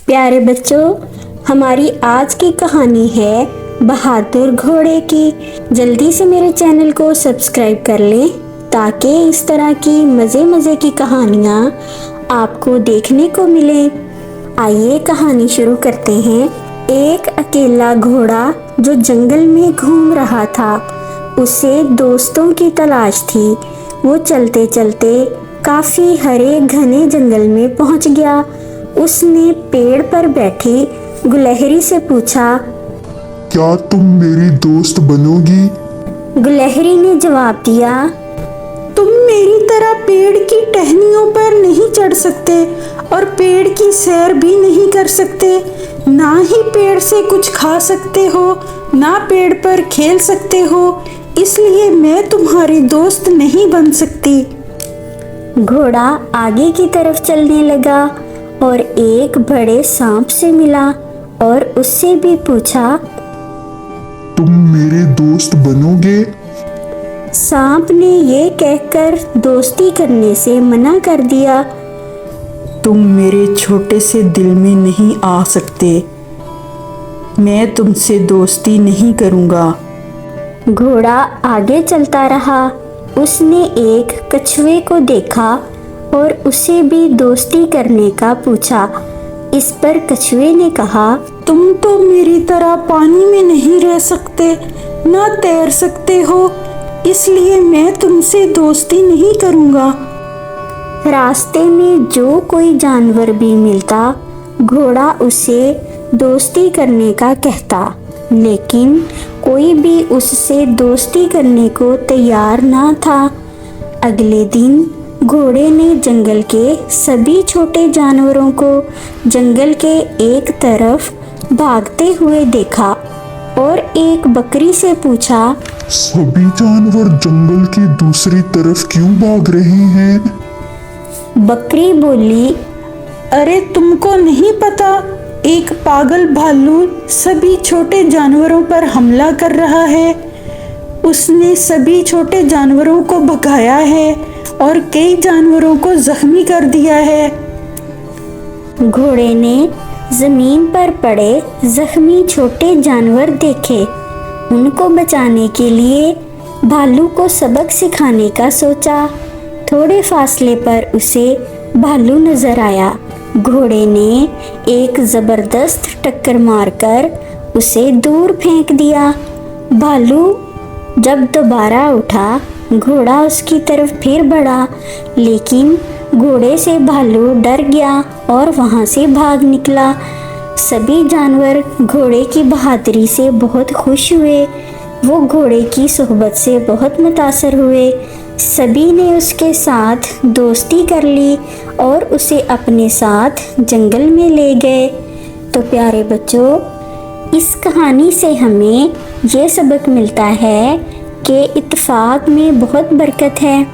प्यारे बच्चों, हमारी आज की कहानी है बहादुर घोड़े की। जल्दी से मेरे चैनल को सब्सक्राइब कर लें ताकि इस तरह की मज़े की कहानियाँ आपको देखने को मिले। आइए कहानी शुरू करते हैं। एक अकेला घोड़ा जो जंगल में घूम रहा था, उसे दोस्तों की तलाश थी। वो चलते चलते काफी हरे घने जंगल में पहुंच गया। उसने पेड़ पर बैठी गुलहरी से पूछा, क्या तुम मेरी दोस्त बनोगी? गुलहरी ने जवाब दिया, तुम मेरी तरह पेड़ की टहनियों पर नहीं चढ़ सकते और पेड़ की सैर भी नहीं कर सकते। ना ही पेड़ से कुछ खा सकते हो, ना पेड़ पर खेल सकते हो, इसलिए मैं तुम्हारी दोस्त नहीं बन सकती। घोड़ा आगे की तरफ चलने लगा और एक बड़े सांप से मिला और उससे भी पूछा, तुम मेरे दोस्त बनोगे? सांप ने ये कहकर दोस्ती करने से मना कर दिया। तुम मेरे छोटे से दिल में नहीं आ सकते, मैं तुमसे दोस्ती नहीं करूँगा। घोड़ा आगे चलता रहा। उसने एक कछुए को देखा और उसे भी दोस्ती करने का पूछा। इस पर कछुए ने कहा, तुम तो मेरी तरह पानी में नहीं रह सकते, ना तैर सकते हो, इसलिए मैं तुमसे दोस्ती नहीं करूँगा। रास्ते में जो कोई जानवर भी मिलता, घोड़ा उसे दोस्ती करने का कहता, लेकिन कोई भी उससे दोस्ती करने को तैयार ना था। अगले दिन घोड़े ने जंगल के सभी छोटे जानवरों को जंगल के एक तरफ भागते हुए देखा और एक बकरी से पूछा, सभी जानवर जंगल की दूसरी तरफ क्यों भाग रहे हैं? बकरी बोली, अरे तुमको नहीं पता, एक पागल भालू सभी छोटे जानवरों पर हमला कर रहा है। उसने सभी छोटे जानवरों को भगाया है और कई जानवरों को जख्मी कर दिया है। घोड़े ने जमीन पर पड़े जख्मी छोटे जानवर देखे। उनको बचाने के लिए भालू को सबक सिखाने का सोचा। थोड़े फासले पर उसे भालू नजर आया। घोड़े ने एक जबरदस्त टक्कर मारकर उसे दूर फेंक दिया। भालू जब दोबारा उठा, घोड़ा उसकी तरफ फिर बढ़ा, लेकिन घोड़े से भालू डर गया और वहां से भाग निकला। सभी जानवर घोड़े की बहादुरी से बहुत खुश हुए। वो घोड़े की सोहबत से बहुत मुतासर हुए। सभी ने उसके साथ दोस्ती कर ली और उसे अपने साथ जंगल में ले गए। तो प्यारे बच्चों, इस कहानी से हमें ये सबक मिलता है कि इत्तेफाक में बहुत बरकत है।